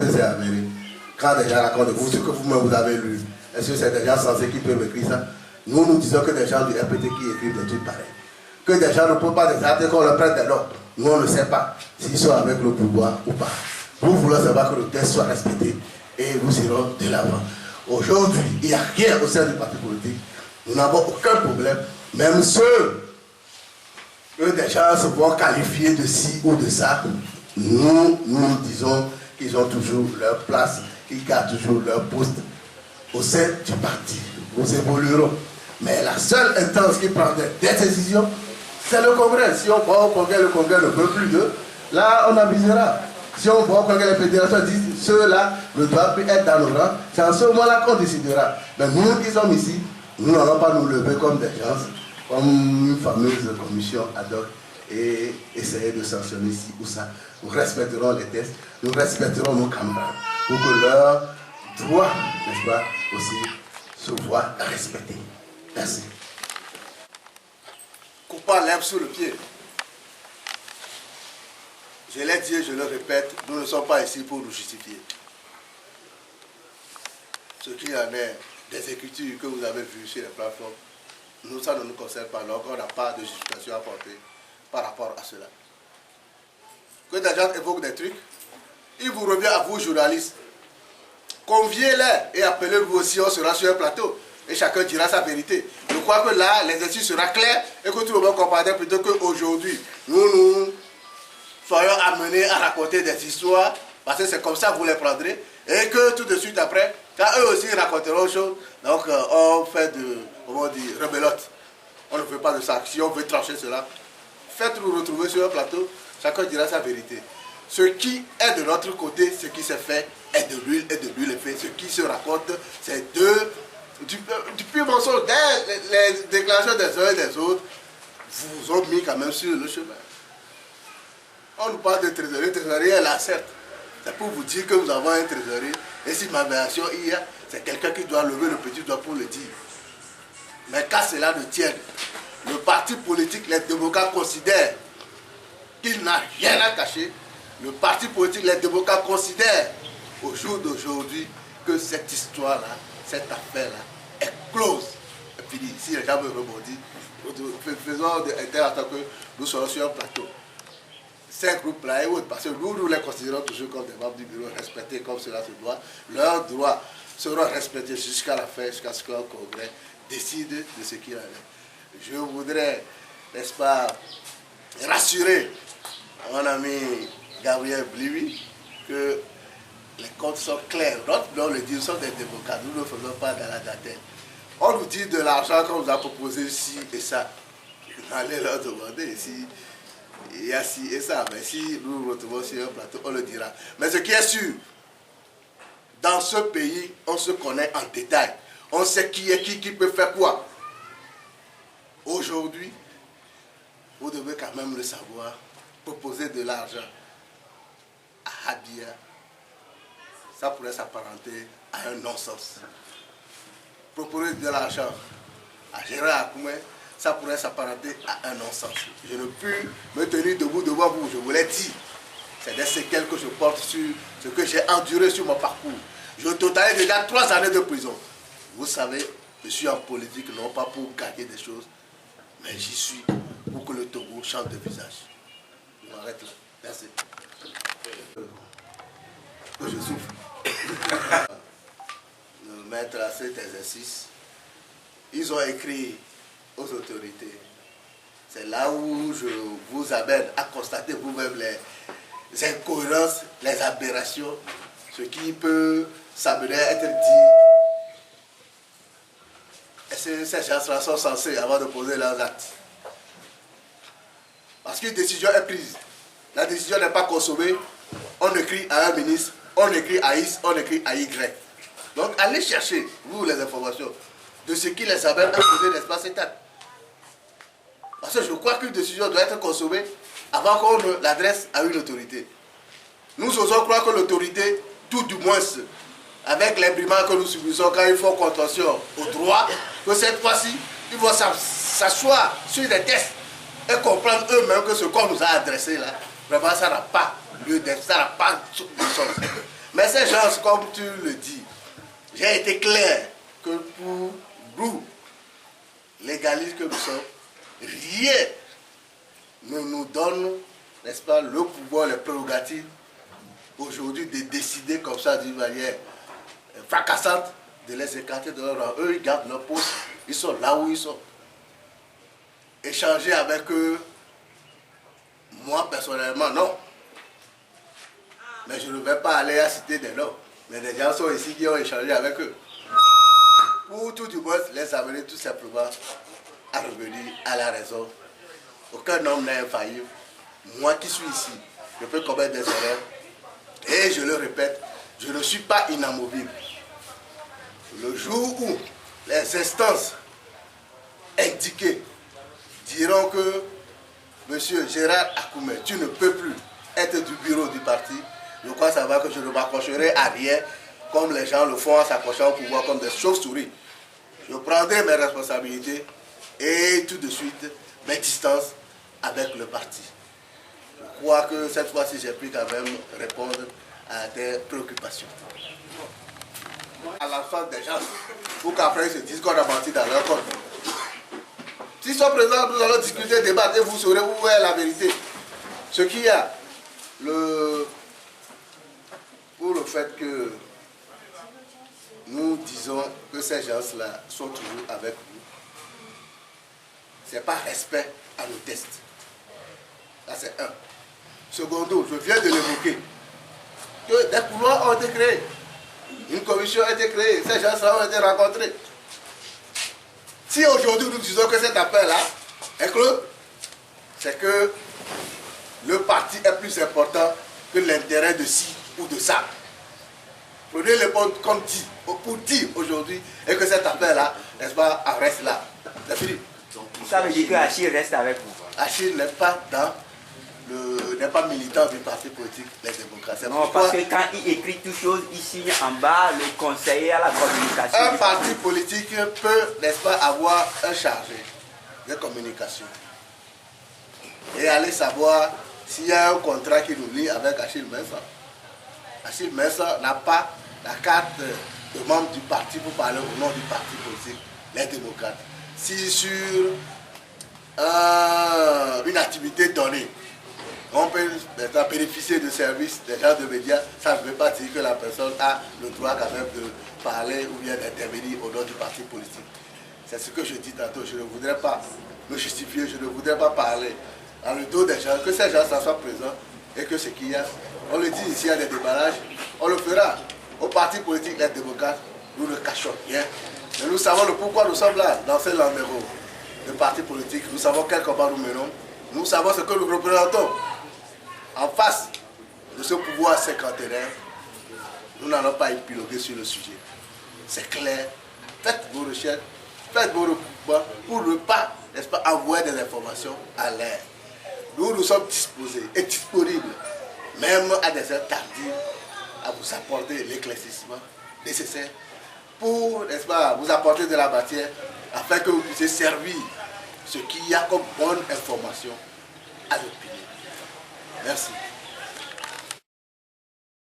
C'est avéré. Quand des gens racontent de vous ce que vous-même vous avez lu, est-ce que c'est des gens censés qui peuvent écrire ça? Nous disons que des gens du RPT qui écrivent des trucs pareils. Que des gens ne peuvent pas des articles qu'on leur prête des noms. Nous on ne sait pas s'ils sont avec le pouvoir ou pas. Nous voulons savoir que le texte soit respecté et nous irons de l'avant. Aujourd'hui, il n'y a rien au sein du parti politique. Nous n'avons aucun problème. Même ceux que des gens se vont qualifier de ci ou de ça, nous disons qu'ils ont toujours leur place, qu'ils gardent toujours leur poste au sein du parti. Nous évoluerons. Mais la seule instance qui prend des décisions, c'est le Congrès. Si on va au Congrès, le Congrès ne veut plus d'eux, là on avisera. Si on va au Congrès, les fédérations disent ceux-là ne doivent plus être dans nos rangs, c'est en ce moment-là qu'on décidera. Mais nous qui sommes ici, nous n'allons pas nous lever comme des gens, comme une fameuse commission ad hoc et essayer de sanctionner ci ou ça. Nous respecterons les tests, nous respecterons nos camarades pour que leur droit, n'est-ce pas, aussi se voit respecté. Merci. Coupant l'herbe sous le pied. Je l'ai dit et je le répète, nous ne sommes pas ici pour nous justifier. Ce qu'il y en est des écritures que vous avez vues sur les plateformes, nous, ça ne nous concerne pas, donc on n'a pas de justification à porter par rapport à cela. Que des gens évoquent des trucs, il vous revient à vous, journalistes, conviez-les et appelez-vous aussi, on sera sur un plateau et chacun dira sa vérité. Je crois que là, l'exercice sera clair et que tout le monde comprendra plutôt qu'aujourd'hui, nous soyons amenés à raconter des histoires, parce que c'est comme ça que vous les prendrez, et que tout de suite après, quand eux aussi raconteront autre chose, donc on fait de, comment on dit, rebelote. On ne veut pas de ça. Si on veut trancher cela, faites-nous retrouver sur un plateau, chacun dira sa vérité. Ce qui est de notre côté, ce qui s'est fait est de l'huile et de l'huile est fait. Ce qui se raconte, c'est du pur mensonge. Les déclarations des uns et des autres vous ont mis quand même sur le chemin. On nous parle de trésorerie. Le trésorier est là, certes. C'est pour vous dire que nous avons un trésorier. Et si malversation il y a, c'est quelqu'un qui doit lever le petit doigt pour le dire. Mais qu'à cela ne tienne, le parti politique, les démocrates considèrent qu'il n'a rien à cacher. Le parti politique, les démocrates considèrent au jour d'aujourd'hui que cette histoire-là, cette affaire-là est close. Et puis si les gens veulent rebondir, faisons de sorte que nous soyons sur un plateau. Ces groupes-là et autres, parce que nous les considérons toujours comme des membres du bureau respectés comme cela se doit. Leurs droits seront respectés jusqu'à la fin, jusqu'à ce qu'un congrès décide de ce qu'il en est. Je voudrais, n'est-ce pas, rassurer mon ami Gabriel Bliwi que les comptes sont clairs. Nous le disons, nous sommes des démocrates, nous ne faisons pas dans la dentelle. On nous dit de l'argent qu'on nous a proposé ci et ça. Allez leur demander si il y a ci et ça. Mais si nous nous retrouvons sur un plateau, on le dira. Mais ce qui est sûr, dans ce pays, on se connaît en détail. On sait qui est qui peut faire quoi. Aujourd'hui, vous devez quand même le savoir, proposer de l'argent à Habia, ça pourrait s'apparenter à un non-sens. Proposer de l'argent à Gérard Akoumé, ça pourrait s'apparenter à un non-sens. Je ne peux me tenir debout devant vous, je vous l'ai dit. C'est des séquelles que je porte sur ce que j'ai enduré sur mon parcours. Je totalise déjà 3 années de prison. Vous savez, je suis en politique non pas pour gagner des choses, mais j'y suis pour que le Togo change de visage. Je m'arrête là. Merci. Je souffre. De mettre à cet exercice, ils ont écrit aux autorités. C'est là où je vous amène à constater vous-même les incohérences, les aberrations, ce qui peut s'amener à être dit. Et ces gens-là sont censés, avant de poser leurs actes. Parce qu'une décision est prise. La décision n'est pas consommée. On écrit à un ministre, on écrit à X, on écrit à Y. Donc allez chercher, vous, les informations de ce qui les amène à poser l'espace état. Parce que je crois qu'une décision doit être consommée avant qu'on l'adresse à une autorité. Nous osons croire que l'autorité, tout du moins, avec les brimades que nous subissons quand ils font contention au droit, que cette fois-ci, ils vont s'asseoir sur des tests et comprendre eux-mêmes que ce qu'on nous a adressé là, vraiment ça n'a pas lieu d'être, ça n'a pas de sens. Mais ces gens, comme tu le dis, j'ai été clair que pour nous, légalistes que nous sommes, rien ne nous donne, n'est-ce pas, le pouvoir, les prérogatives aujourd'hui de décider comme ça d'une manière fracassante de les écarter de leur rang. Eux, ils gardent leur poste, ils sont là où ils sont. Échanger avec eux, moi personnellement, non. Mais je ne vais pas aller à citer des noms. Mais des gens sont ici qui ont échangé avec eux. Pour tout du moins les amener tout simplement à revenir à la raison. Aucun homme n'est infaillible. Moi qui suis ici, je peux commettre des erreurs. Et je le répète, je ne suis pas inamovible. Le jour où les instances indiquées diront que Monsieur Gérard Akoumé, tu ne peux plus être du bureau du parti, je crois savoir que je ne m'accrocherai à rien comme les gens le font en s'accrochant au pouvoir comme des chauves-souris. Je prendrai mes responsabilités et tout de suite mes distances avec le parti. Je crois que cette fois-ci, j'ai pu quand même répondre à des préoccupations. À l'enfant des gens, pour qu'après ils se disent qu'on a menti dans leur compte. S'ils sont présents, nous allons discuter, débattre et vous saurez où est la vérité. Ce qu'il y a, pour le fait que nous disons que ces gens-là sont toujours avec nous, c'est par respect à nos tests. Ça c'est un. Secondo, je viens de l'évoquer, que des couloirs ont été créés. Une commission a été créée, ces gens-là ont été rencontrés. Si aujourd'hui nous disons que cet appel-là est clos, c'est que le parti est plus important que l'intérêt de ci ou de ça. Prenez le bon comme dit, pour dire aujourd'hui, et que cet appel-là, n'est-ce pas, en reste là. C'est fini. Donc, ça veut dire que Achille reste avec vous. Achille n'est pas n'est pas militant du parti politique Les Démocrates. Non, parce que quand il écrit toutes choses, il signe en bas le conseiller à la communication. Un parti politique peut, n'est-ce pas, avoir un chargé de communication et aller savoir s'il y a un contrat qui nous lie avec Achille Mensa. Achille Mensa n'a pas la carte de membre du parti pour parler au nom du parti politique Les Démocrates. Si sur une activité donnée, on peut bénéficier de services des gens de médias, ça ne veut pas dire que la personne a le droit quand même de parler ou bien d'intervenir au nom du parti politique. C'est ce que je dis tantôt, je ne voudrais pas me justifier, je ne voudrais pas parler dans le dos des gens, que ces gens soient présents et que ce qu'il y a, on le dit ici, il y a des déballages, on le fera. Au parti politique Les Démocrates, nous ne cachons rien. Mais nous savons le pourquoi nous sommes là, dans ce landéro de parti politique, nous savons quel combat nous menons, nous savons ce que nous représentons. En face de ce pouvoir cinquantenaire, nous n'allons pas épiloguer sur le sujet. C'est clair. Faites vos recherches, faites vos recoupements pour ne pas, n'est-ce pas, envoyer des informations à l'air. Nous sommes disposés et disponibles, même à des heures tardives, à vous apporter l'éclaircissement nécessaire pour, n'est-ce pas, vous apporter de la matière afin que vous puissiez servir ce qu'il y a comme bonne information à l'opinion. Merci.